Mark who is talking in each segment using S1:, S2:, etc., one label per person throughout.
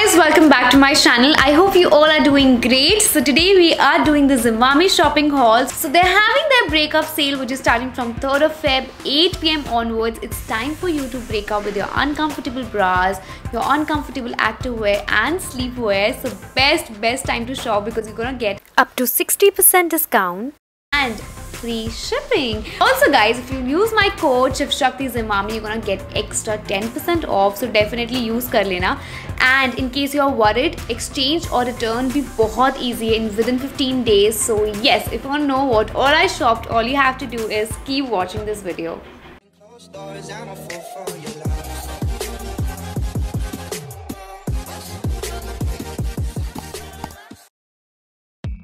S1: guys, welcome back to my channel. I hope you all are doing great. So today we are doing the Zivame shopping haul. So they're having their breakup sale which is starting from 3rd of Feb 8 PM onwards. It's time for you to break up with your uncomfortable bras, your uncomfortable activewear and sleepwear. So best time to shop because you're gonna get up to 60% discount and free shipping. Also guys, if you use my code ShivShaktiZimame, you're gonna get extra 10% off, so definitely use kar lena. And in case you're worried, exchange or return be बहुत easy in within 15 days. So yes, if you want to know what all I shopped, all you have to do is keep watching this video.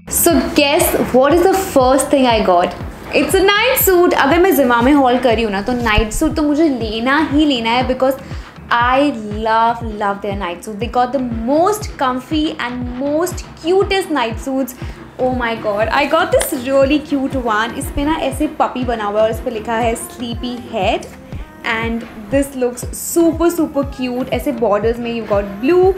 S1: So guess what is the first thing I got? It's a night suit. अगर मैं Zivame hall कर रही हूँ ना तो night suit तो मुझे लेना ही लेना है because I love their night suit. They got the most comfy and most cutest night suits. Oh my god, I got this really cute one. इस पे ना ऐसे पपी बना हुआ है और इस पे लिखा है sleepy head and this looks super cute. ऐसे borders में you got blue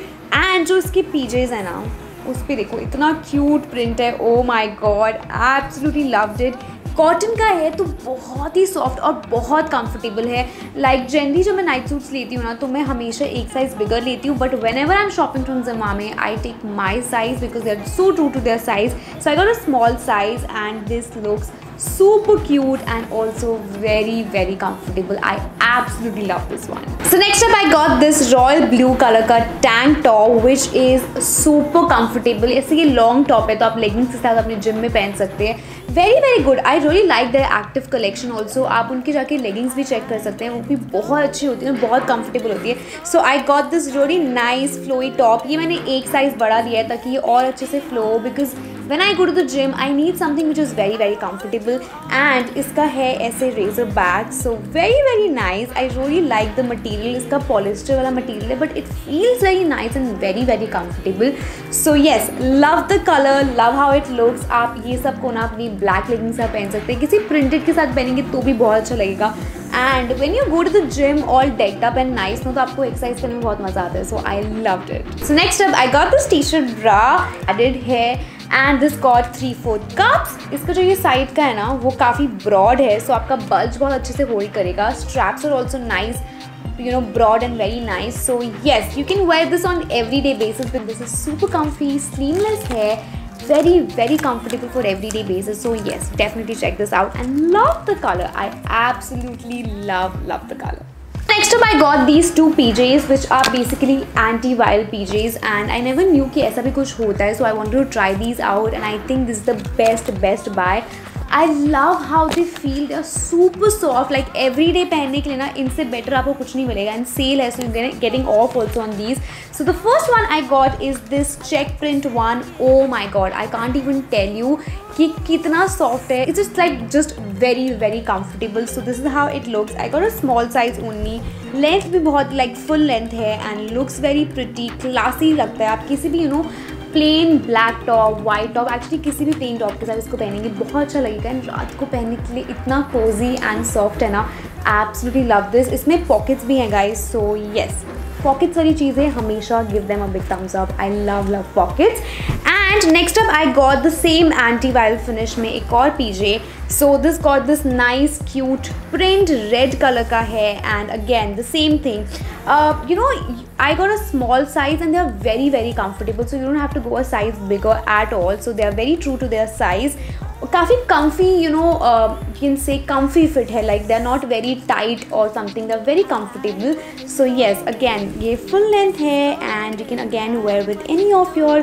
S1: and जो इसके PJs है ना उस पे देखो इतना क्यूट प्रिंट है. Oh my god, absolutely loved it. Cotton का है तो बहुत ही सॉफ्ट और बहुत कंफर्टेबल है. लाइक जनरली जब मैं नाइट सूट्स लेती हूँ ना तो मैं हमेशा एक साइज़ बिगर लेती हूँ, but whenever I am shopping from Zivame I take my size because they are so true to their size. So I got a small size and this looks super cute and also very comfortable. I absolutely love this one. So next up I got this royal blue color का tank top which is super comfortable. ऐसे ये long top है तो आप leggings के साथ अपने gym में पहन सकते हैं. Very good. I really like their active collection also. आप उनके जाके leggings भी check कर सकते हैं, वो भी बहुत अच्छी होती है, बहुत comfortable होती है. So I got this really nice flowy top. ये मैंने एक size बड़ा लिया है ताकि ये और अच्छे से flow because when I go to the gym I need something which is very comfortable. And इसका है ऐसे razor back, so very nice. I really like the material. इसका polyester वाला material है but it feels very nice and very comfortable. So yes, love the color, love how it looks. आप ये सब को ना अपनी black leggings से पहन सकते हैं, किसी printed के साथ पहनेंगे तो भी बहुत अच्छा लगेगा. And when you go to the gym all decked up and nice ना तो आपको exercise करने में बहुत मज़ा आता है. So I loved it. So next up I got this t-shirt bra added here. And this got 3/4 cups. इसका जो ये साइड का है ना वो काफ़ी ब्रॉड है, सो आपका बल्ज बहुत अच्छे से होल्ड करेगा. Straps are also nice, you know, broad and very nice. So yes, you can wear this on everyday basis because this is super comfy, sleeveless hair, very comfortable for everyday basis. So yes, definitely check this out and love the color. I absolutely love the color. Next up I got these two PJs which are basically anti-viral PJs and I never knew कि ऐसा भी कुछ होता है, so I wanted to try these out and I think this is the best buy. I love how they feel. They are super soft. Like everyday पहनने के लिए ना इनसे better आपको कुछ नहीं मिलेगा. And sale है, so you're getting off also on these. So the first one I got is this check print one. Oh my god, I can't even tell you कि कितना soft है. It's just very comfortable. So this is how it looks. I got a small size only. Length भी बहुत like full length है and looks very pretty, classy लगता है. आप किसी भी plain black top, white top, actually किसी भी प्लेन टॉप के साथ इसको पहनेंगे बहुत अच्छा लगेगा. एंड रात को पहनने के लिए इतना कोजी एंड सॉफ्ट है ना. Absolutely love this. इसमें पॉकेट्स भी हैं गाइस, सो येस, पॉकेट्स वाली चीज़ें हमेशा give them a big thumbs up. I love pockets. And next up I got the same anti viral finish में एक और PJ. So this got this nice cute print, red colour का है and again the same thing. You know, I got a small size and they are very comfortable, so you don't have to go a size bigger at all. So they are very true to their size. काफ़ी comfy, you know, you can say comfy fit है, like they're not very tight or something, they're very comfortable. So yes, again ये full length है and you can again wear with any of your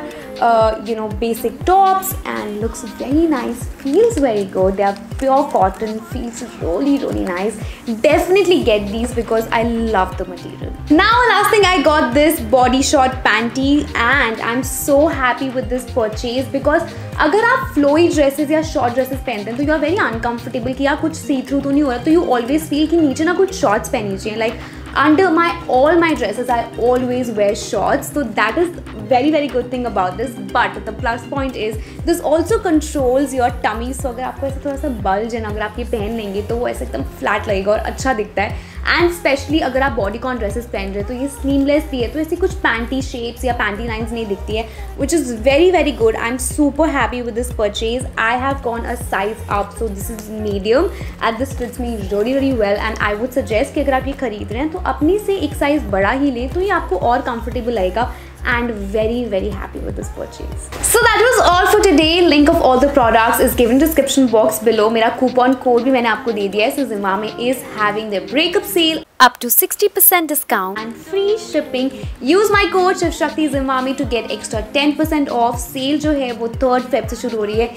S1: you know, basic tops and looks very nice, feels very good. They are pure cotton, feels really nice. Definitely get these because I love the material. Now last thing, I got this body short panty and I'm so happy with this purchase because अगर आप flowy dresses या short dresses पहनते हैं तो you are very uncomfortable कि यार कुछ सी through तो नहीं हो रहा, तो यू ऑलवेज फील कि नीचे ना कुछ शॉर्ट्स पहननी चाहिए. Like under all my dresses I always wear shorts, so that is very good thing about this. But the plus point is this also controls your tummy. So अगर आपको ऐसे थोड़ा सा बल्ज है ना, अगर आप ये पहन लेंगे तो वो ऐसे एकदम फ्लैट लगेगा और अच्छा दिखता है. एंड स्पेशली अगर आप बॉडीकॉन ड्रेसेस पहन रहे हो तो ये स्लीवलेस भी है, तो ऐसी कुछ पैंटी शेप्स या पैंटी लाइन्स नहीं दिखती है, which is very very good. I am super happy with this purchase. I have gone a size up, so this is medium and this fits me really really well. And I would suggest कि अगर आप ये खरीद रहे हैं तो अपनी से एक साइज़ बड़ा ही लें, तो ये आपको और कंफर्टेबल लगेगा. And very happy with this purchase. So that was all for today. Link of all the products is given description box below. मेरा coupon code भी मैंने आपको दे दिया है. So Zivame is having their breakup sale up to 60% discount and free shipping. Use my code ShivShakti Zivame to get extra 10% off. Sale जो है वो 3rd Feb से शुरू हो रही है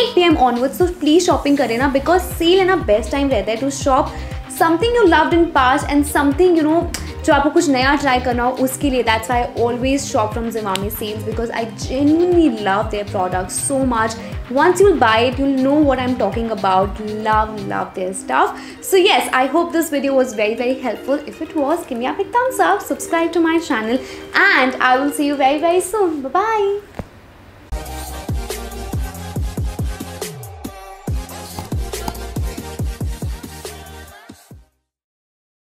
S1: 8 PM onwards. So please shopping करें ना, because sale है ना best time रहता है to shop something you loved in past and something you know जो आपको कुछ नया ट्राई करना हो उसके लिए. That's why I always shop from Zivame sales, because I genuinely love their products so much. Once you'll buy it, you'll know what I'm talking about. Love their stuff. So yes, I hope this video was very helpful. If it was, give me a big thumbs up, subscribe to my channel, and I will see you very soon. Bye bye.